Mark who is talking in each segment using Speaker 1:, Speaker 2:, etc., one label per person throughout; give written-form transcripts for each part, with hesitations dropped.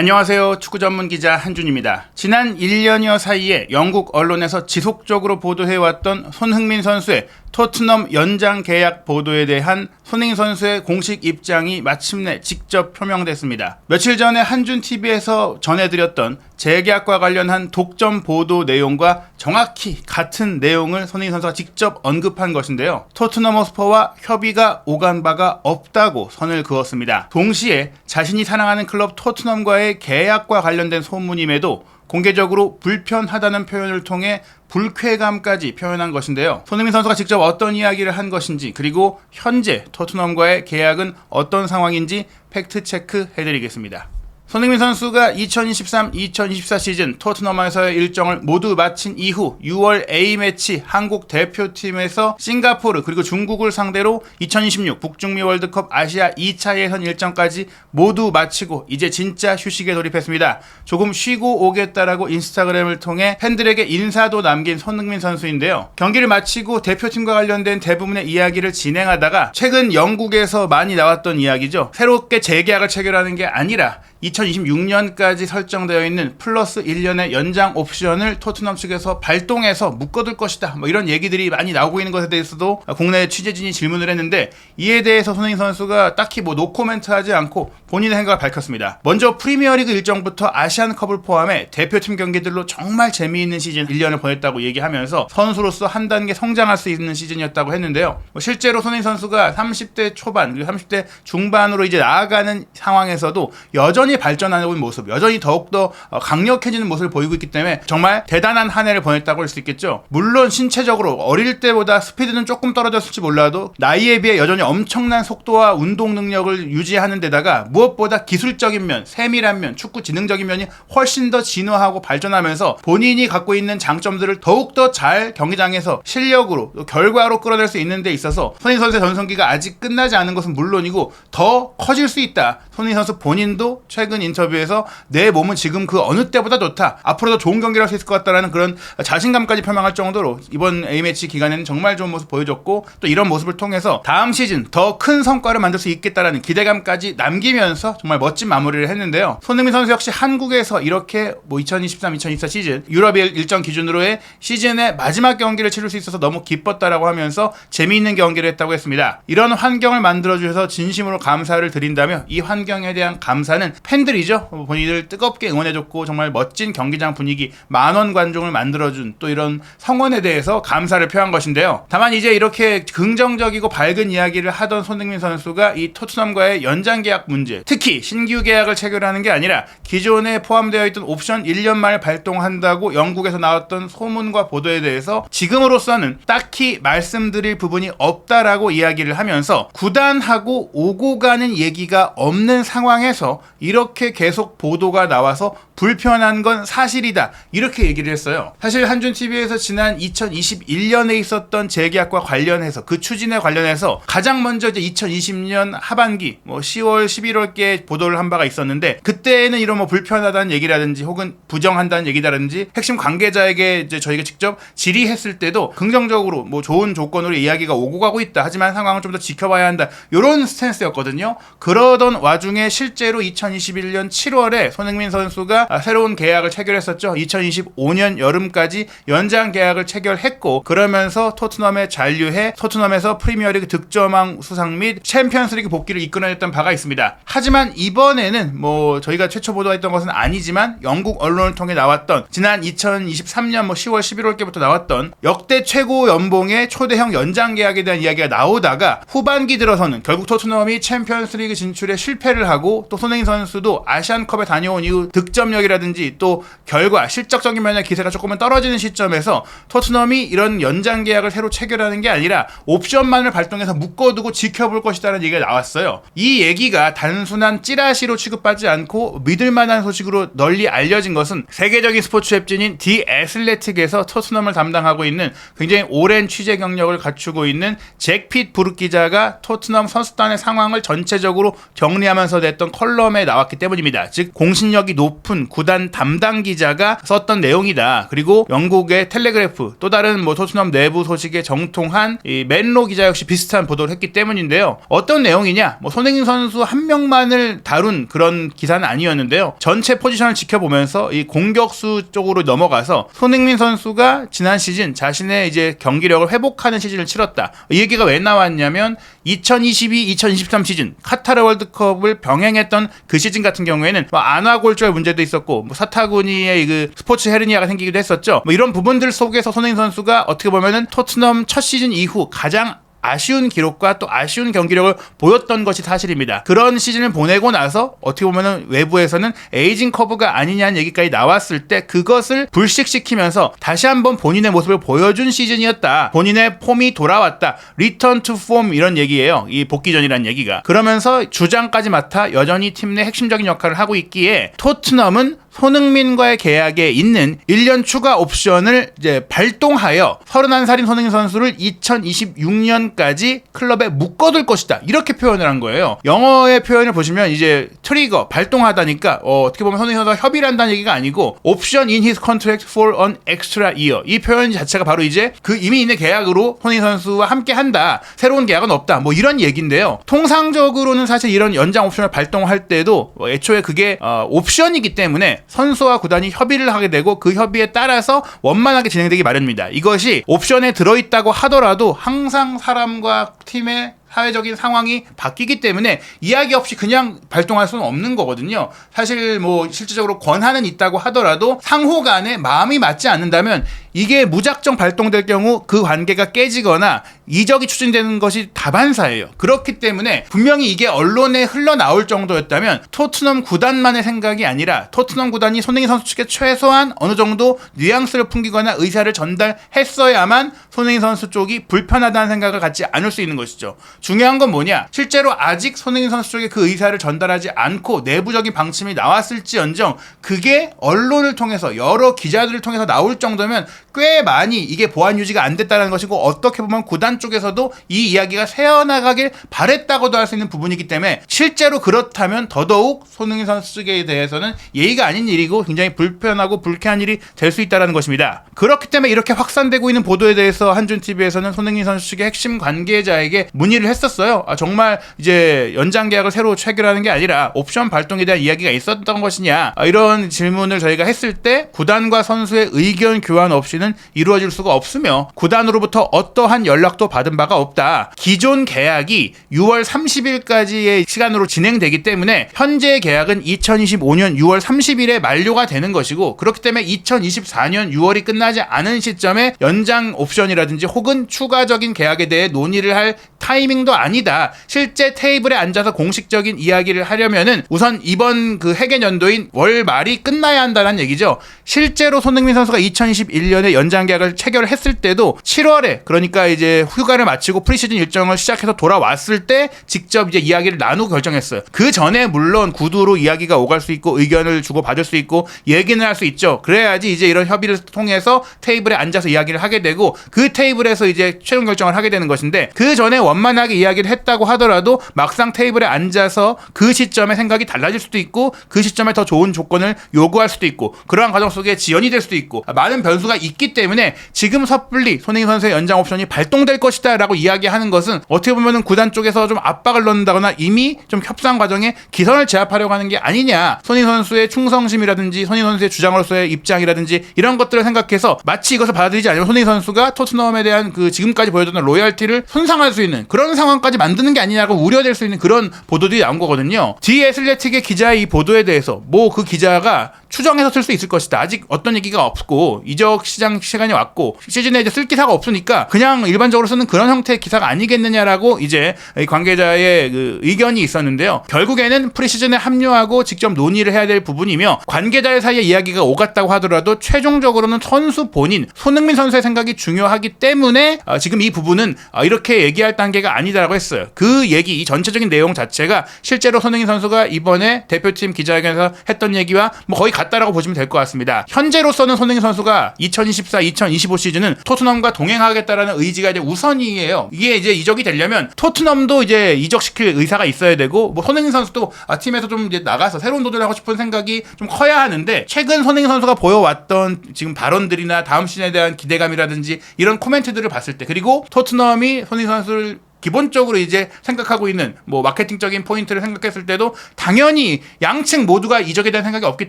Speaker 1: 안녕하세요. 축구 전문 기자 한준입니다. 지난 1년여 사이에 영국 언론에서 지속적으로 보도해왔던 손흥민 선수의 토트넘 연장 계약 보도에 대한 손흥민 선수의 공식 입장이 마침내 직접 표명됐습니다. 며칠 전에 한준TV에서 전해드렸던 재계약과 관련한 독점 보도 내용과 정확히 같은 내용을 손흥민 선수가 직접 언급한 것인데요. 토트넘 호스퍼와 협의가 오간 바가 없다고 선을 그었습니다. 동시에 자신이 사랑하는 클럽 토트넘과의 계약과 관련된 소문임에도 공개적으로 불편하다는 표현을 통해 불쾌감까지 표현한 것인데요. 손흥민 선수가 직접 어떤 이야기를 한 것인지, 그리고 현재 토트넘과의 계약은 어떤 상황인지 팩트 체크 해드리겠습니다. 손흥민 선수가 2023-2024 시즌 토트넘에서의 일정을 모두 마친 이후 6월 A매치 한국 대표팀에서 싱가포르 그리고 중국을 상대로 2026 북중미 월드컵 아시아 2차 예선 일정까지 모두 마치고 이제 진짜 휴식에 돌입했습니다. 조금 쉬고 오겠다라고 인스타그램을 통해 팬들에게 인사도 남긴 손흥민 선수인데요. 경기를 마치고 대표팀과 관련된 대부분의 이야기를 진행하다가 최근 영국에서 많이 나왔던 이야기죠. 새롭게 재계약을 체결하는 게 아니라 2026년까지 설정되어 있는 플러스 1년의 연장 옵션을 토트넘 측에서 발동해서 묶어둘 것이다, 이런 얘기들이 많이 나오고 있는 것에 대해서도 국내 취재진이 질문을 했는데, 이에 대해서 손흥민 선수가 딱히 노코멘트 하지 않고 본인의 생각을 밝혔습니다. 먼저 프리미어리그 일정부터 아시안컵을 포함해 대표팀 경기들로 정말 재미있는 시즌 1년을 보냈다고 얘기하면서 선수로서 한 단계 성장할 수 있는 시즌이었다고 했는데요. 실제로 손흥민 선수가 30대 초반 그리고 30대 중반으로 이제 나아가는 상황에서도 여전히 발전하는 모습, 여전히 더욱더 강력해지는 모습을 보이고 있기 때문에 정말 대단한 한 해를 보냈다고 할 수 있겠죠. 물론 신체적으로 어릴 때보다 스피드는 조금 떨어졌을지 몰라도 나이에 비해 여전히 엄청난 속도와 운동 능력을 유지하는 데다가 무엇보다 기술적인 면, 세밀한 면, 축구 지능적인 면이 훨씬 더 진화하고 발전하면서 본인이 갖고 있는 장점들을 더욱더 잘 경기장에서 실력으로 결과로 끌어낼 수 있는 데 있어서 손흥민 선수의 전성기가 아직 끝나지 않은 것은 물론이고 더 커질 수 있다. 손흥민 선수 본인도 최근 인터뷰에서 내 몸은 지금 그 어느 때보다 좋다, 앞으로도 좋은 경기를 할 수 있을 것 같다라는 그런 자신감까지 표명할 정도로 이번 A매치 기간에는 정말 좋은 모습 보여줬고, 또 이런 모습을 통해서 다음 시즌 더 큰 성과를 만들 수 있겠다라는 기대감까지 남기면서 정말 멋진 마무리를 했는데요. 손흥민 선수 역시 한국에서 이렇게 2023-2024 시즌 유럽 일정 기준으로의 시즌의 마지막 경기를 치를 수 있어서 너무 기뻤다라고 하면서 재미있는 경기를 했다고 했습니다. 이런 환경을 만들어주셔서 진심으로 감사를 드린다며, 이 환경에 대한 감사는 팬들이죠. 본인을 뜨겁게 응원해줬고 정말 멋진 경기장 분위기, 만원 관중을 만들어준 또 이런 성원에 대해서 감사를 표한 것인데요. 다만 이제 이렇게 긍정적이고 밝은 이야기를 하던 손흥민 선수가 이 토트넘과의 연장 계약 문제, 특히 신규 계약을 체결하는 게 아니라 기존에 포함되어 있던 옵션 1년 만에 발동한다고 영국에서 나왔던 소문과 보도에 대해서 지금으로서는 딱히 말씀드릴 부분이 없다라고 이야기를 하면서, 구단하고 오고 가는 얘기가 없는 상황에서 이렇게 계속 보도가 나와서 불편한 건 사실이다, 이렇게 얘기를 했어요. 사실 한준TV에서 지난 2021년에 있었던 재계약과 관련해서, 그 추진에 관련해서 가장 먼저 이제 2020년 하반기 10월 11월께 보도를 한 바가 있었는데, 그때는 이런 불편하다는 얘기라든지 혹은 부정한다는 얘기라든지 핵심 관계자에게 이제 저희가 직접 질의했을 때도 긍정적으로 좋은 조건으로 이야기가 오고 가고 있다, 하지만 상황을 좀 더 지켜봐야 한다, 이런 스탠스였거든요. 그러던 와중에 실제로 2021년 7월에 손흥민 선수가 새로운 계약을 체결했었죠. 2025년 여름까지 연장 계약을 체결했고, 그러면서 토트넘에 잔류해 토트넘에서 프리미어리그 득점왕 수상 및 챔피언스리그 복귀를 이끌어냈던 바가 있습니다. 하지만 이번에는 저희가 최초 보도했던 것은 아니지만 영국 언론을 통해 나왔던 지난 2023년 10월 11월께부터 나왔던 역대 최고 연봉의 초대형 연장 계약에 대한 이야기가 나오다가 후반기 들어서는 결국 토트넘이 챔피언스리그 진출에 실패를 하고, 또 손흥민 선수도 아시안컵에 다녀온 이후 득점력이라든지 또 결과, 실적적인 면의 기세가 조금은 떨어지는 시점에서 토트넘이 이런 연장 계약을 새로 체결하는 게 아니라 옵션만을 발동해서 묶어두고 지켜볼 것이라는 얘기가 나왔어요. 이 얘기가 단순한 찌라시로 취급받지 않고 믿을만한 소식으로 널리 알려진 것은 세계적인 스포츠 웹진인 디 애슬레틱에서 토트넘을 담당하고 있는 굉장히 오랜 취재 경력을 갖추고 있는 잭핏 부르 기자가 토트넘 선수단의 상황을 전체적으로 정리하면서 냈던 컬럼에 나왔기 때문입니다. 즉 공신력이 높은 구단 담당 기자가 썼던 내용이다. 그리고 영국의 텔레그래프 또 다른 토트넘 내부 소식에 정통한 이 맨로 기자 역시 비슷한 보도를 했기 때문인데요. 어떤 내용이냐? 손흥민 선수 한 명만을 다룬 그런 기사는 아니었는데요. 전체 포지션을 지켜보면서 이 공격수 쪽으로 넘어가서 손흥민 선수가 지난 시즌 자신의 이제 경기력을 회복하는 시즌을 치렀다. 이 얘기가 왜 나왔냐면 2022-2023 시즌 카타르 월드컵을 병행했던 그 시즌 같은 경우에는 안화골절 문제도 있었고 사타구니의 그 스포츠 헤르니아가 생기기도 했었죠. 이런 부분들 속에서 손흥민 선수가 어떻게 보면은 토트넘 첫 시즌 이후 가장 아쉬운 기록과 또 아쉬운 경기력을 보였던 것이 사실입니다. 그런 시즌을 보내고 나서 어떻게 보면은 외부에서는 에이징 커브가 아니냐는 얘기까지 나왔을 때 그것을 불식시키면서 다시 한번 본인의 모습을 보여준 시즌이었다. 본인의 폼이 돌아왔다. Return to form 이런 얘기예요. 이 복귀전이라는 얘기가. 그러면서 주장까지 맡아 여전히 팀 내 핵심적인 역할을 하고 있기에 토트넘은 손흥민과의 계약에 있는 1년 추가 옵션을 이제 발동하여 31살인 손흥민 선수를 2026년까지 클럽에 묶어둘 것이다. 이렇게 표현을 한 거예요. 영어의 표현을 보시면 이제 트리거, 발동하다니까 어떻게 보면 손흥민 선수가 협의를 한다는 얘기가 아니고 option in his contract for an extra year. 이 표현 자체가 바로 이제 그 이미 있는 계약으로 손흥민 선수와 함께 한다. 새로운 계약은 없다. 이런 얘기인데요. 통상적으로는 사실 이런 연장 옵션을 발동할 때도 애초에 그게 옵션이기 때문에 선수와 구단이 협의를 하게 되고 그 협의에 따라서 원만하게 진행되기 마련입니다. 이것이 옵션에 들어있다고 하더라도 항상 사람과 팀의 사회적인 상황이 바뀌기 때문에 이야기 없이 그냥 발동할 수는 없는 거거든요. 사실 실질적으로 권한은 있다고 하더라도 상호 간에 마음이 맞지 않는다면 이게 무작정 발동될 경우 그 관계가 깨지거나 이적이 추진되는 것이 다반사예요. 그렇기 때문에 분명히 이게 언론에 흘러나올 정도였다면 토트넘 구단만의 생각이 아니라 토트넘 구단이 손흥민 선수 측에 최소한 어느 정도 뉘앙스를 풍기거나 의사를 전달했어야만 손흥민 선수 쪽이 불편하다는 생각을 갖지 않을 수 있는 것이죠. 중요한 건 뭐냐? 실제로 아직 손흥민 선수 쪽에 그 의사를 전달하지 않고 내부적인 방침이 나왔을지언정 그게 언론을 통해서 여러 기자들을 통해서 나올 정도면 꽤 많이 이게 보안 유지가 안 됐다는 것이고 어떻게 보면 구단 쪽에서도 이 이야기가 새어나가길 바랬다고도 할 수 있는 부분이기 때문에 실제로 그렇다면 더더욱 손흥민 선수 측에 대해서는 예의가 아닌 일이고 굉장히 불편하고 불쾌한 일이 될 수 있다는 것입니다. 그렇기 때문에 이렇게 확산되고 있는 보도에 대해서 한준TV에서는 손흥민 선수 측의 핵심 관계자에게 문의를 했었어요. 정말 이제 연장 계약을 새로 체결하는 게 아니라 옵션 발동에 대한 이야기가 있었던 것이냐 이런 질문을 저희가 했을 때 구단과 선수의 의견 교환 없이는 이루어질 수가 없으며 구단으로부터 어떠한 연락도 받은 바가 없다. 기존 계약이 6월 30일까지의 시간으로 진행되기 때문에 현재의 계약은 2025년 6월 30일에 만료가 되는 것이고 그렇기 때문에 2024년 6월이 끝나지 않은 시점에 연장 옵션이라든지 혹은 추가적인 계약에 대해 논의를 할 타이밍도 아니다. 실제 테이블에 앉아서 공식적인 이야기를 하려면은 우선 이번 그 해계 연도인 월 말이 끝나야 한다는 얘기죠. 실제로 손흥민 선수가 2021년에 연장 계약을 체결했을 때도 7월에 그러니까 이제 휴가를 마치고 프리시즌 일정을 시작해서 돌아왔을 때 직접 이제 이야기를 나누고 결정했어요. 그 전에 물론 구두로 이야기가 오갈 수 있고 의견을 주고 받을 수 있고 얘기는 할 수 있죠. 그래야지 이제 이런 협의를 통해서 테이블에 앉아서 이야기를 하게 되고 그 테이블에서 이제 최종 결정을 하게 되는 것인데 그 전에 원만하게 이야기를 했다고 하더라도 막상 테이블에 앉아서 그 시점에 생각이 달라질 수도 있고 그 시점에 더 좋은 조건을 요구할 수도 있고 그러한 과정 속에 지연이 될 수도 있고 많은 변수가 있기 때문에 지금 섣불리 손흥민 선수의 연장 옵션이 발동될 것이다 라고 이야기하는 것은 어떻게 보면은 구단 쪽에서 좀 압박을 넣는다거나 이미 좀 협상 과정에 기선을 제압하려고 하는 게 아니냐. 손흥민 선수의 충성심이라든지 손흥민 선수의 주장으로서의 입장이라든지 이런 것들을 생각해서 마치 이것을 받아들이지 않으면 손흥민 선수가 토트넘에 대한 그 지금까지 보여줬던 로열티를 손상할 수 있는 그런 상황까지 만드는 게 아니냐고 우려될 수 있는 그런 보도들이 나온 거거든요. 디 애슬레틱의 기자의 이 보도에 대해서 그 기자가 추정해서 쓸 수 있을 것이다. 아직 어떤 얘기가 없고 이적 시장 시간이 왔고 시즌에 이제 쓸 기사가 없으니까 그냥 일반적으로 쓰는 그런 형태의 기사가 아니겠느냐라고 이제 관계자의 그 의견이 있었는데요. 결국에는 프리시즌에 합류하고 직접 논의를 해야 될 부분이며 관계자의 사이에 이야기가 오갔다고 하더라도 최종적으로는 선수 본인 손흥민 선수의 생각이 중요하기 때문에 지금 이 부분은 이렇게 얘기할 단계 단계가 아니다라고 했어요. 그 얘기, 이 전체적인 내용 자체가 실제로 손흥민 선수가 이번에 대표팀 기자회견에서 했던 얘기와 뭐 거의 같다라고 보시면 될 것 같습니다. 현재로서는 손흥민 선수가 2024-2025 시즌은 토트넘과 동행하겠다라는 의지가 이제 우선이에요. 이게 이제 이적이 되려면 토트넘도 이제 이적시킬 의사가 있어야 되고, 뭐 손흥민 선수도 팀에서 좀 이제 나가서 새로운 도전을 하고 싶은 생각이 좀 커야 하는데, 최근 손흥민 선수가 보여왔던 지금 발언들이나 다음 시즌에 대한 기대감이라든지 이런 코멘트들을 봤을 때, 그리고 토트넘이 손흥민 선수를 기본적으로 이제 생각하고 있는 뭐 마케팅적인 포인트를 생각했을 때도 당연히 양측 모두가 이적에 대한 생각이 없기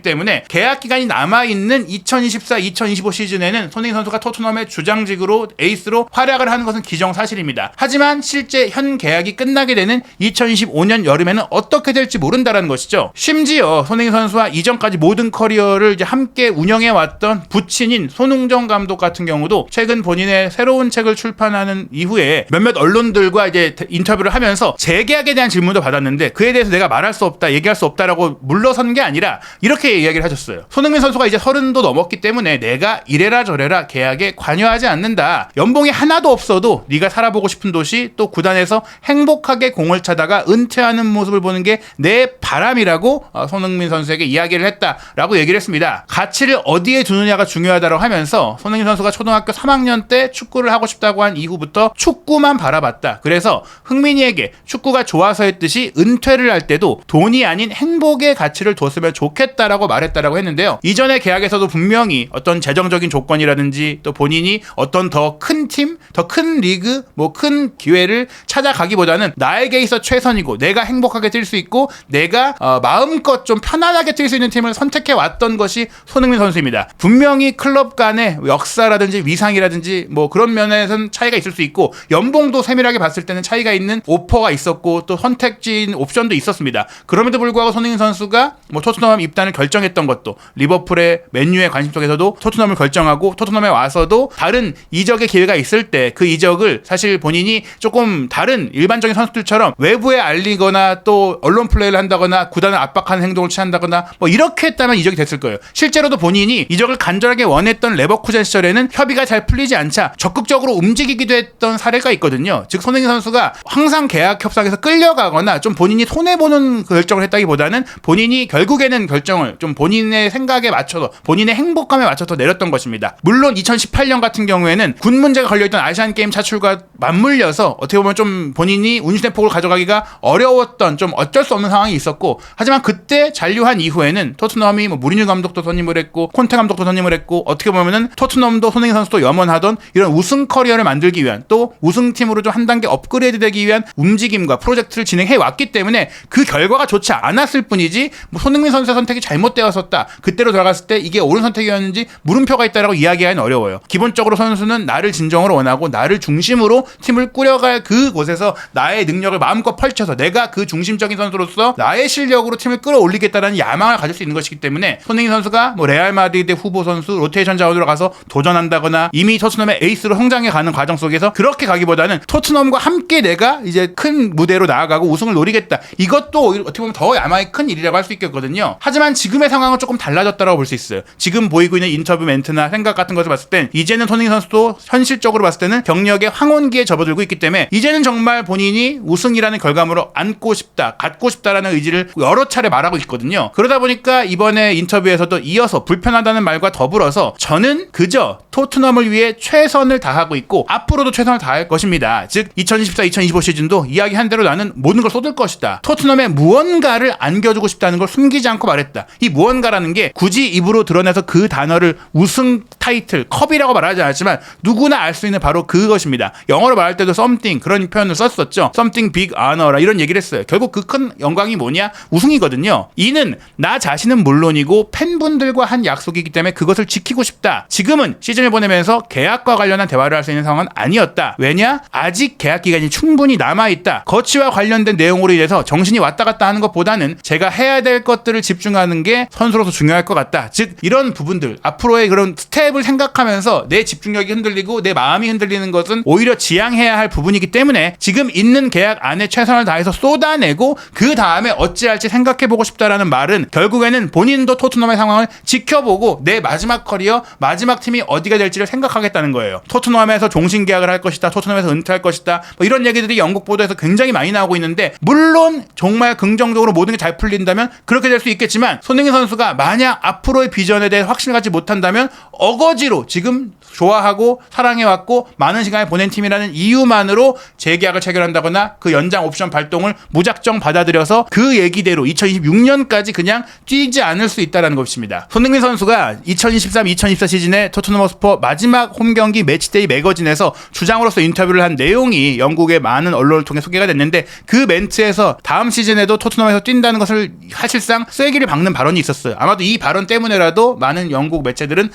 Speaker 1: 때문에 계약 기간이 남아있는 2024-2025 시즌에는 손흥민 선수가 토트넘의 주장직으로 에이스로 활약을 하는 것은 기정사실입니다. 하지만 실제 현 계약이 끝나게 되는 2025년 여름에는 어떻게 될지 모른다라는 것이죠. 심지어 손흥민 선수와 이전까지 모든 커리어를 이제 함께 운영해왔던 부친인 손흥정 감독 같은 경우도 최근 본인의 새로운 책을 출판하는 이후에 몇몇 언론들과 이제 인터뷰를 하면서 재계약에 대한 질문도 받았는데, 그에 대해서 내가 말할 수 없다, 얘기할 수 없다라고 물러선 게 아니라 이렇게 이야기를 하셨어요. 손흥민 선수가 이제 30도 넘었기 때문에 내가 이래라 저래라 계약에 관여하지 않는다. 연봉이 하나도 없어도 네가 살아보고 싶은 도시, 또 구단에서 행복하게 공을 차다가 은퇴하는 모습을 보는 게 내 바람이라고 손흥민 선수에게 이야기를 했다라고 얘기를 했습니다. 가치를 어디에 두느냐가 중요하다고 하면서 손흥민 선수가 초등학교 3학년 때 축구를 하고 싶다고 한 이후부터 축구만 바라봤다. 그래서 흥민이에게 축구가 좋아서 했듯이 은퇴를 할 때도 돈이 아닌 행복의 가치를 뒀으면 좋겠다라고 말했다라고 했는데요. 이전의 계약에서도 분명히 어떤 재정적인 조건이라든지 또 본인이 어떤 더 큰 팀, 더 큰 리그, 뭐 큰 기회를 찾아가기보다는 나에게 있어 최선이고 내가 행복하게 뛸 수 있고 내가 마음껏 좀 편안하게 뛸 수 있는 팀을 선택해 왔던 것이 손흥민 선수입니다. 분명히 클럽 간의 역사라든지 위상이라든지 뭐 그런 면에서는 차이가 있을 수 있고, 연봉도 세밀하게 봤을 때는 차이가 있는 오퍼가 있었고 또 선택지인 옵션도 있었습니다. 그럼에도 불구하고 손흥민 선수가 뭐 토트넘 입단을 결정했던 것도 리버풀의 맨유의 관심 속에서도 토트넘을 결정하고, 토트넘에 와서도 다른 이적의 기회가 있을 때 그 이적을 사실 본인이 조금 다른 일반적인 선수들처럼 외부에 알리거나 또 언론 플레이를 한다거나 구단을 압박하는 행동을 취한다거나 뭐 이렇게 했다면 이적이 됐을 거예요. 실제로도 본인이 이적을 간절하게 원했던 레버쿠젠 시절에는 협의가 잘 풀리지 않자 적극적으로 움직이기도 했던 사례가 있거든요. 즉 손흥민 선수가 항상 계약 협상에서 끌려가거나 좀 본인이 손해보는 결정을 했다기보다는 본인이 결국에는 결정을 좀 본인의 생각에 맞춰서 본인의 행복감에 맞춰서 내렸던 것입니다. 물론 2018년 같은 경우에는 군 문제가 걸려있던 아시안게임 차출과 맞물려서 어떻게 보면 좀 본인이 운신의 폭을 가져가기가 어려웠던 좀 어쩔 수 없는 상황이 있었고, 하지만 그때 잔류한 이후에는 토트넘이 뭐 무리뉴 감독도 선임을 했고 콘테 감독도 선임을 했고, 어떻게 보면은 토트넘도 손흥민 선수도 염원하던 이런 우승 커리어를 만들기 위한, 또 우승팀으로 좀 한 단계 업그레이드 되기 위한 움직임과 프로젝트를 진행해 왔기 때문에 그 결과가 좋지 않았을 뿐이지 뭐 손흥민 선수의 선택이 잘못되었었다, 그때로 돌아갔을 때 이게 옳은 선택이었는지 물음표가 있다라고 이야기하기는 어려워요. 기본적으로 선수는 나를 진정으로 원하고 나를 중심으로 팀을 꾸려갈 그곳에서 나의 능력을 마음껏 펼쳐서 내가 그 중심적인 선수로서 나의 실력으로 팀을 끌어올리겠다는 야망을 가질 수 있는 것이기 때문에 손흥민 선수가 뭐 레알 마드리드 후보 선수 로테이션 자원으로 가서 도전한다거나 이미 토트넘의 에이스로 성장해 가는 과정 속에서 그렇게 가기보다는 토트넘과 함께 내가 이제 큰 무대로 나아가고 우승을 노리겠다, 이것도 어떻게 보면 더 야망이 큰 일이라고 할 수 있겠거든요. 하지만 지금의 상황은 조금 달라졌다고 볼 수 있어요. 지금 보이고 있는 인터뷰 멘트나 생각 같은 것을 봤을 땐 이제는 손흥민 선수도 현실적으로 봤을 때는 경력의 황혼기에 접어들고 있기 때문에 이제는 정말 본인이 우승이라는 결과물을 안고 싶다, 갖고 싶다라는 의지를 여러 차례 말하고 있거든요. 그러다 보니까 이번에 인터뷰에서도 이어서 불편하다는 말과 더불어서 저는 그저 토트넘을 위해 최선을 다하고 있고 앞으로도 최선을 다할 것입니다. 즉 2024-2025 시즌도 이야기한 대로 나는 모든 걸 쏟을 것이다. 토트넘에 무언가를 안겨주고 싶다는 걸 숨기지 않고 말했다. 이 무언가라는 게 굳이 입으로 드러내서 그 단어를 우승 타이틀, 컵이라고 말하지 않았지만 누구나 알 수 있는 바로 그것입니다. 영어로 말할 때도 something 그런 표현을 썼었죠. something big honor라 이런 얘기를 했어요. 결국 그 큰 영광이 뭐냐? 우승이거든요. 이는 나 자신은 물론이고 팬분들과 한 약속이기 때문에 그것을 지키고 싶다. 지금은 시즌을 보내면서 계약과 관련한 대화를 할 수 있는 상황은 아니었다. 왜냐? 아직 계약 기간이 충분히 남아있다. 거치와 관련된 내용으로 인해서 정신이 왔다 갔다 하는 것보다는 제가 해야 될 것들을 집중하는 게 선수로서 중요할 것 같다. 즉 이런 부분들, 앞으로의 그런 스텝을 생각하면서 내 집중력이 흔들리고 내 마음이 흔들리는 것은 오히려 지양해야 할 부분이기 때문에 지금 있는 계약 안에 최선을 다해서 쏟아내고 그 다음에 어찌할지 생각해보고 싶다라는 말은 결국에는 본인도 토트넘의 상황을 지켜보고 내 마지막 커리어, 마지막 팀이 어디가 될지를 생각하겠다는 거예요. 토트넘에서 종신 계약을 할 것이다, 토트넘에서 은퇴할 것이다, 뭐 이런 얘기들이 영국 보도에서 굉장히 많이 나오고 있는데, 물론 정말 긍정적으로 모든 게 잘 풀린다면 그렇게 될 수 있겠지만, 손흥민 선수가 만약 앞으로의 비전에 대해 확신을 갖지 못한다면 어거지로 지금 좋아하고 사랑해왔고 많은 시간을 보낸 팀이라는 이유만으로 재계약을 체결한다거나 그 연장 옵션 발동을 무작정 받아들여서 그 얘기대로 2026년까지 그냥 뛰지 않을 수 있다는 것입니다. 손흥민 선수가 2023-2024 시즌에 토트넘 허스퍼 마지막 홈경기 매치데이 매거진에서 주장으로서 인터뷰를 한 내용이 영국의 많은 언론을 통해 소개가 됐는데, 그 멘트에서 다음 시즌에도 토트넘에서 뛴다는 것을 사실상 쐐기를 박는 발언이 있었어요. 아마도 이 발언 때문에라도 많은 영국 매체들은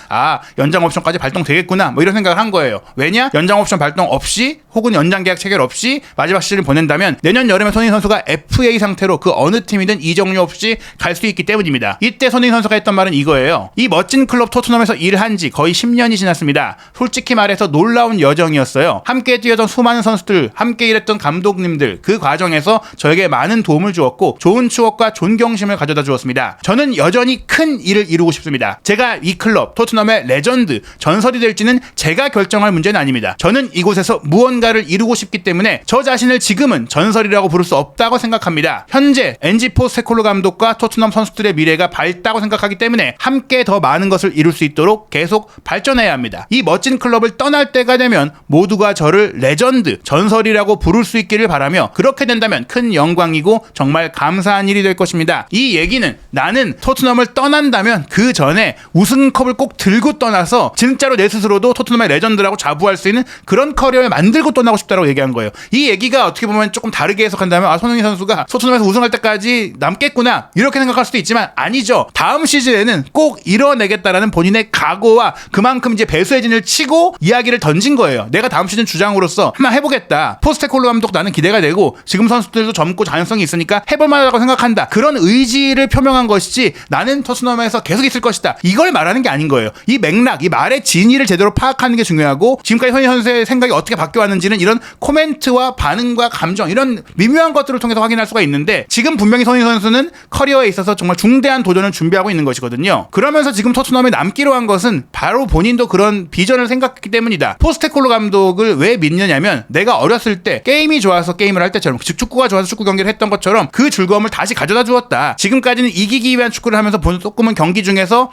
Speaker 1: 연장 옵션까지 발동되겠구나 뭐 이런 생각을 한 거예요. 왜냐? 연장 옵션 발동 없이 혹은 연장 계약 체결 없이 마지막 시즌을 보낸다면 내년 여름에 손흥민 선수가 FA 상태로 그 어느 팀이든 이적료 없이 갈 수 있기 때문입니다. 이때 손흥민 선수가 했던 말은 이거예요. 이 멋진 클럽 토트넘에서 일한 지 거의 10년이 지났습니다. 솔직히 말해서 놀라운 여정이었어요. 함께 뛰어던 수많은 선수들, 함께 일했던 감독님들, 그 과정에서 저에게 많은 도움을 주었고 좋은 추억과 존경심을 가져다 주었습니다. 저는 여전히 큰 일을 이루고 싶습니다. 제가 이 클럽 토트넘의 레전드, 전설이 될지는 제가 결정할 문제는 아닙니다. 저는 이곳에서 무언가를 이루고 싶기 때문에 저 자신을 지금은 전설이라고 부를 수 없다고 생각합니다. 현재 엔지 포스테코글루 감독과 토트넘 선수들의 미래가 밝다고 생각하기 때문에 함께 더 많은 것을 이룰 수 있도록 계속 발전해야 합니다. 이 멋진 클럽을 떠날 때가 되면 모두가 저를 레전드, 전설이라고 부를 수 있기를 바라며, 그렇게 된다면 큰 영광이고 정말 감사한 일이 될 것입니다. 이 얘기는 나는 토트넘을 떠난다면 그 전에 우승컵을 꼭 들고 떠나서 진짜로 내 스스로도 토트넘의 레전드라고 자부할 수 있는 그런 커리어를 만들고 떠나고 싶다고 얘기한 거예요. 이 얘기가 어떻게 보면 조금 다르게 해석한다면 손흥민 선수가 토트넘에서 우승할 때까지 남겠구나 이렇게 생각할 수도 있지만 아니죠. 다음 시즌에는 꼭 이뤄내겠다라는 본인의 각오와 그만큼 이제 배수의 진을 치고 이야기를 던진 거예요. 내가 다음 시즌 주장으로서 한번 해보겠다. 포스테코글루 감독 나는 기대가 되고 지금 선수들도 젊고 가능성이 있으니까 해볼만하다고 생각한다. 그런 의지를 표명한 것이지 나는 토트넘에서 계속 있을 것이다. 이걸 말하는 게 아닌 거예요. 이 맥락, 이 말의 진위를 제대로 파악하는 게 중요하고, 지금까지 손흥민 선수의 생각이 어떻게 바뀌어왔는지는 이런 코멘트와 반응과 감정, 이런 미묘한 것들을 통해서 확인할 수가 있는데, 지금 분명히 손흥민 선수는 커리어에 있어서 정말 중대한 도전을 준비하고 있는 것이거든요. 그러면서 지금 토트넘에 남기로 한 것은 바로 본인도 그런 비전을 생각했기 때문이다. 포스테코글루 감독을 왜 믿느냐면, 내가 어렸을 때 게임이 좋아서 게임을 할 때처럼, 즉 축구가 좋아서 축구 경기를 했던 것처럼 그 즐거움을 다시 가져다 주었다. 지금까지는 이기기 위한 축구를 하면서 조금은 경기 중에서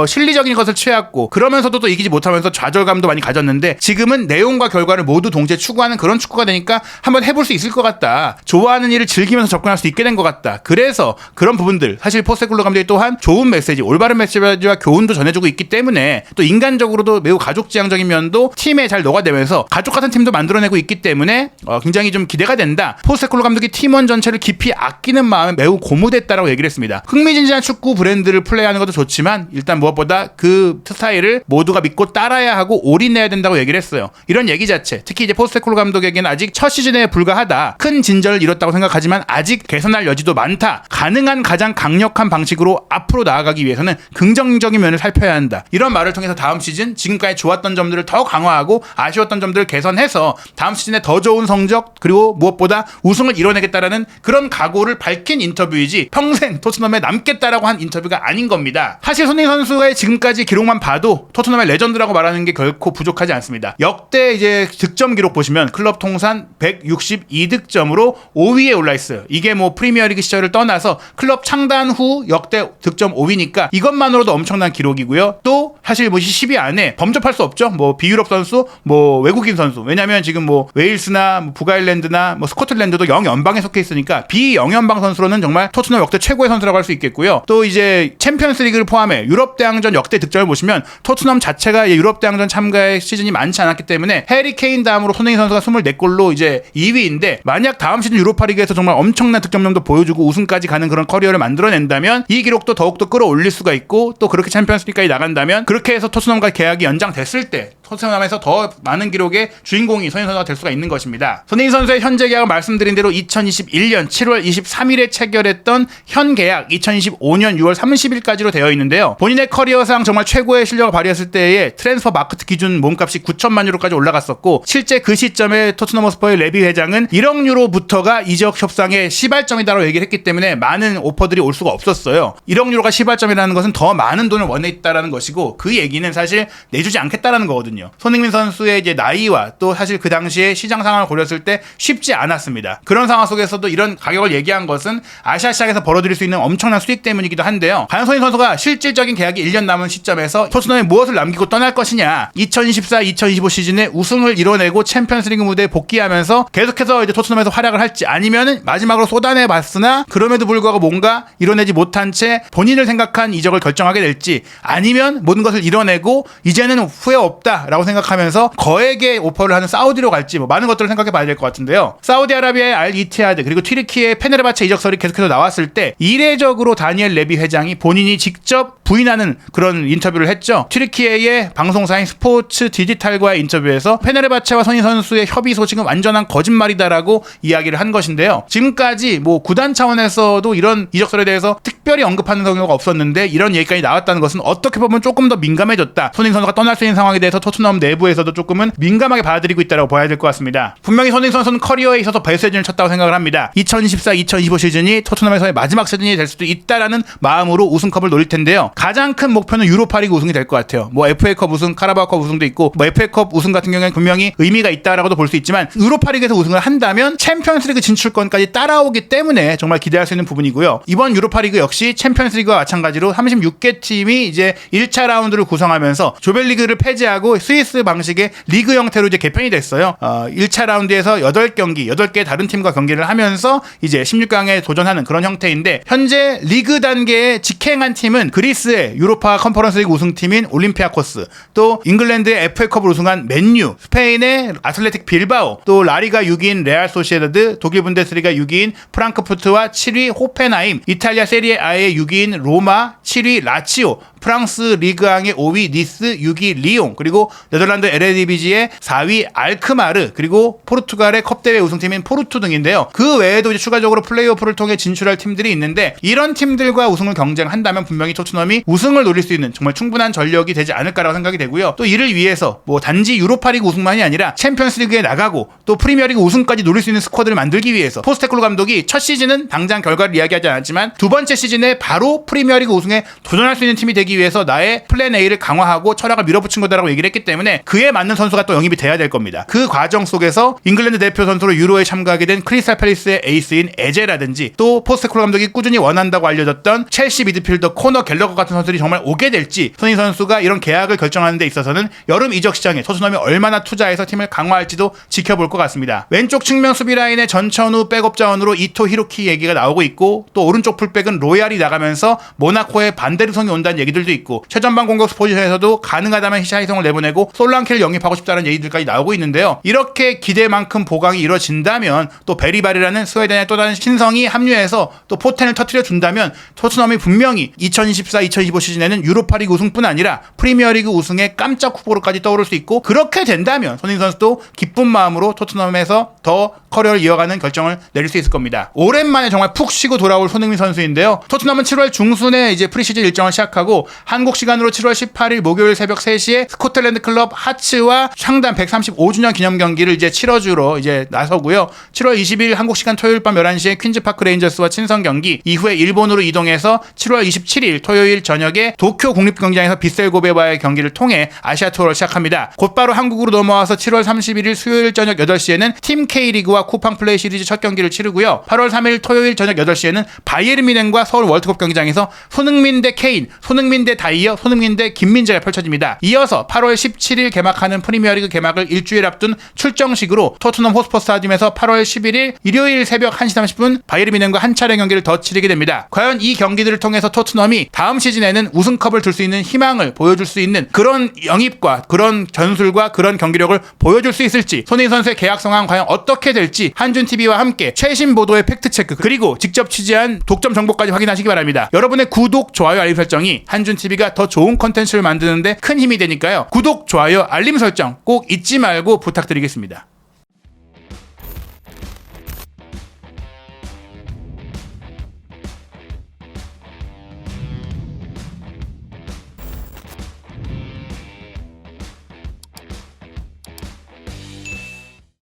Speaker 1: 실리적인 것을 취했고, 그러면서도 또 이기지 못하면서 좌절감도 많이 가졌는데, 지금은 내용과 결과를 모두 동시에 추구하는 그런 축구가 되니까 한번 해볼 수 있을 것 같다. 좋아하는 일을 즐기면서 접근할 수 있게 된 것 같다. 그래서 그런 부분들, 사실 포스테코글루 감독이 또한 좋은 메시지, 올바른 메시지와 교훈도 전해주고 있기 때문에, 또 인간적으로도 매우 가족지향적인 면도 팀에 잘 녹아내면서 가족 같은 팀도 만들어내고 있기 때문에 굉장히 좀 기대가 된다. 포스테코글루 감독이 팀원 전체를 깊이 아끼는 마음에 매우 고무됐다라고 얘기를 했습니다. 흥미진진한 축구 브랜드를 플레이하는 것도 좋지만 일단 무엇보다 그 스타일을 모두가 믿고 따라야 하고 올인해야 된다고 얘기를 했어요. 이런 얘기 자체, 특히 이제 포스테코글루 감독에게는 아직 첫 시즌에 불과하다. 큰 진전을 이뤘다고 생각하지만 아직 개선할 여지도 많다. 가능한 가장 강력한 방식으로 앞으로 나아가기 위해서는 긍정적인 면을 살펴야 한다. 이런 말을 통해서 다음 시즌 지금까지 좋았던 점들을 더 강화하고 아쉬웠던 점들을 개선해서 다음 시즌에 더 좋은 성적, 그리고 무엇보다 우승을 이뤄내겠다라는 그런 각오를 밝힌 인터뷰이지 평생 토트넘에 남겠다라고 한 인터뷰가 아닌 겁니다. 사실 손흥민 선수의 지금까지 기록만 봐도 토트넘의 레전드라고 말하는 게 결코 부족하지 않습니다. 역대 이제 득점 기록 보시면 클럽 통산 162득점으로 5위에 올라 있어요. 이게 뭐 프리미어리그 시절을 떠나서 클럽 창단 후 역대 득점 5위니까 이것만으로도 엄청난 기록이고요. 또 사실 뭐 10위 안에 범접할 수 없죠. 뭐 비유럽 선수, 뭐 외국인 선수. 왜냐면 지금 뭐 웨일스나 뭐 북아일랜드나 뭐 스코틀랜드도 영연방에 속해 있으니까 비영연방 선수로는 정말 토트넘 역대 최고의 선수라고 할 수 있겠고요. 또 이제 챔피언스리그를 포함해 유럽 대항전 역대 득점을 보시면 토트넘 자체가 유럽 대항전 참가의 시즌이 많지 않았기 때문에 해리 케인 다음으로 손흥민 선수가 24골로 이제 2위인데, 만약 다음 시즌 유로파리그에서 정말 엄청난 득점력도 보여주고 우승까지 가는 그런 커리어를 만들어낸다면 이 기록도 더욱더 끌어올릴 수가 있고, 또 그렇게 챔피언스리그까지 나간다면 그렇게 해서 토트넘과 계약이 연장됐을 때 토트넘에서 더 많은 기록의 주인공이 손흥민 선수가 될 수가 있는 것입니다. 손흥민 선수의 현재 계약은 말씀드린 대로 2021년 7월 23일에 체결했던 현 계약 2025년 6월 30일까지로 되어 있는데요. 본인의 커리어상 정말 최고의 실력을 발휘했을 때의 트랜스퍼 마크트 기준 몸값이 9천만 유로까지 올라갔었고, 실제 그 시점에 토트넘 허스퍼의 레비 회장은 1억 유로부터가 이적 협상의 시발점이다라고 얘기를 했기 때문에 많은 오퍼들이 올 수가 없었어요. 1억 유로가 시발점이라는 것은 더 많은 돈을 원했다라는 것이고, 그 얘기는 사실 내주지 않겠다라는 거거든요. 있거든요. 손흥민 선수의 이제 나이와 또 사실 그 당시에 시장 상황을 고렸을 때 쉽지 않았습니다. 그런 상황 속에서도 이런 가격을 얘기한 것은 아시아 시장에서 벌어들일 수 있는 엄청난 수익 때문이기도 한데요. 과연 손흥민 선수가 실질적인 계약이 1년 남은 시점에서 토트넘에 무엇을 남기고 떠날 것이냐. 2024-2025 시즌에 우승을 이뤄내고 챔피언스리그 무대에 복귀하면서 계속해서 이제 토트넘에서 활약을 할지, 아니면은 마지막으로 쏟아내 봤으나 그럼에도 불구하고 뭔가 이뤄내지 못한 채 본인을 생각한 이적을 결정하게 될지, 아니면 모든 것을 이뤄내고 이제는 후회 없다라고 생각하면서 거액의 오퍼를 하는 사우디로 갈지, 뭐 많은 것들을 생각해 봐야 될 것 같은데요. 사우디아라비아의 알 이티하드 그리고 튀르키예의 페네르바체 이적설이 계속해서 나왔을 때 이례적으로 다니엘 레비 회장이 본인이 직접 부인하는 그런 인터뷰를 했죠. 튀르키예의 방송사인 스포츠 디지털과의 인터뷰에서 페네르바체와 손흥민 선수의 협의 소식은 완전한 거짓말이다라고 이야기를 한 것인데요. 지금까지 뭐 구단 차원에서도 이런 이적설에 대해서 특별히 언급하는 경우가 없었는데 이런 얘기까지 나왔다는 것은 어떻게 보면 조금 더 민감해졌다. 손흥민 선수가 떠날 수 있는 상황에 대해서 토트넘 내부에서도 조금은 민감하게 받아들이고 있다고 봐야 될 것 같습니다. 분명히 손흥민 선수는 커리어에 있어서 베스트 시즌을 쳤다고 생각을 합니다. 2024-2025 시즌이 토트넘에서의 마지막 시즌이 될 수도 있다라는 마음으로 우승컵을 노릴 텐데요. 가장 큰 목표는 유로파리그 우승이 될 것 같아요. 뭐 FA컵 우승, 카라바오컵 우승도 있고, 뭐 FA컵 우승 같은 경우에는 분명히 의미가 있다라고도 볼 수 있지만 유로파리그에서 우승을 한다면 챔피언스리그 진출권까지 따라오기 때문에 정말 기대할 수 있는 부분이고요. 이번 유로파리그 역시 챔피언스리그와 마찬가지로 36개 팀이 이제 1차 라운드를 구성하면서 조별리그를 폐지하고 스위스 방식의 리그 형태로 이제 개편이 됐어요. 1차 라운드에서 8경기, 8개 다른 팀과 경기를 하면서 이제 16강에 도전하는 그런 형태인데, 현재 리그 단계에 직행한 팀은 그리스의 유로파 컨퍼런스 리그 우승팀인 올림피아코스, 또 잉글랜드의 FA컵을 우승한 맨유, 스페인의 아틀레틱 빌바오, 또 라리가 6위인 레알 소시에다드, 독일 분데스리가 6위인 프랑크푸르트와 7위 호펜하임, 이탈리아 세리에 A의 6위인 로마, 7위 라치오, 프랑스 리그앙의 5위 니스, 6위 리옹, 그리고 네덜란드 에레디비지의 4위 알크마르, 그리고 포르투갈의 컵대회 우승팀인 포르투 등인데요. 그 외에도 이제 추가적으로 플레이오프를 통해 진출할 팀들이 있는데, 이런 팀들과 우승을 경쟁한다면 분명히 토트넘이 우승을 노릴 수 있는 정말 충분한 전력이 되지 않을까라고 생각이 되고요. 또 이를 위해서 뭐 단지 유로파리그 우승만이 아니라 챔피언스리그에 나가고 또 프리미어리그 우승까지 노릴 수 있는 스쿼드를 만들기 위해서 포스테클로 감독이 첫 시즌은 당장 결과를 이야기하지 않았지만 두 번째 시즌에 바로 프리미어리그 우승에 도전할 수 있는 팀이 되기 위해서 나의 플랜 A를 강화하고 철학을 밀어붙인 거다라고 얘기를 했기 때문에 그에 맞는 선수가 또 영입이 돼야 될 겁니다. 그 과정 속에서 잉글랜드 대표 선수로 유로에 참가하게 된 크리스탈 팰리스의 에이스인 에제라든지, 또 포스테클로 감독이 꾸준히 원한다고 알려졌던 첼시 미드필더 코너 갤러거 같은 선수들이 정말 오게 될지, 손흥민 선수가 이런 계약을 결정하는 데 있어서는 여름 이적 시장에 토트넘이 얼마나 투자해서 팀을 강화할지도 지켜볼 것 같습니다. 왼쪽 측면 수비 라인의 전천후 백업 자원으로 이토 히로키 얘기가 나오고 있고, 또 오른쪽 풀백은 로얄이 나가면서 모나코의 반데르송이 온다는 얘기들도 있고, 최전방 공격 포지션에서도 가능하다면 히샤이송을 내보내고 솔랑키를 영입하고 싶다는 얘기들까지 나오고 있는데요. 이렇게 기대만큼 보강이 이뤄진다면, 또 베리바리라는 스웨덴의 또 다른 신성이 합류해서 또 포텐을 터뜨려 준다면 토트넘이 분명히 2024-2025 시즌에는 유로파리그 우승뿐 아니라 프리미어리그 우승의 깜짝 후보로까지 떠오를 수 있고, 그렇게 된다면 손흥민 선수도 기쁜 마음으로 토트넘에서 더 커리어를 이어가는 결정을 내릴 수 있을 겁니다. 오랜만에 정말 푹 쉬고 돌아올 손흥민 선수인데요. 토트넘은 7월 중순에 이제 프리시즌 일정을 시작하고, 한국 시간으로 7월 18일 목요일 새벽 3시에 스코틀랜드 클럽 하츠와 창단 135주년 기념 경기를 이제 치러주러 이제 나서고요. 7월 20일 한국 시간 토요일 밤 11시에 퀸즈파크 레인저스와 친선 경기, 이후에 일본으로 이동해서 7월 27일 토요일 저녁에 도쿄 국립경기장에서 빗셀고베와의 경기를 통해 아시아 투어를 시작합니다. 곧바로 한국으로 넘어와서 7월 31일 수요일 저녁 8시에는 팀 K리그와 쿠팡 플레이 시리즈 첫 경기를 치르고요. 8월 3일 토요일 저녁 8시에는 바이에른 뮌헨과 서울 월드컵 경기장에서 손흥민 대 케인, 손흥민 대 다이어, 손흥민 대 김민재가 펼쳐집니다. 이어서 8월 17일 개막하는 프리미어리그 개막을 일주일 앞둔 출정식으로 토트넘 호스퍼 스타디움에서 8월 11일 일요일 새벽 1시 30분 바이에른 뮌헨과 한 차례 경기를 더 치르게 됩니다. 과연 이 경기들을 통해서 토트넘이 다음 시즌에는 우승컵을 들 수 있는 희망을 보여줄 수 있는 그런 영입과 그런 전술과 그런 경기력을 보여줄 수 있을지, 손흥민 선수의 계약 상황 과연 어떻게 될지 한준TV와 함께 최신 보도의 팩트체크, 그리고 직접 취재한 독점 정보까지 확인하시기 바랍니다. 여러분의 구독, 좋아요, 알림 설정이 한준TV가 더 좋은 컨텐츠를 만드는데 큰 힘이 되니까요. 구독, 좋아요, 알림 설정 꼭 잊지 말고 부탁드리겠습니다.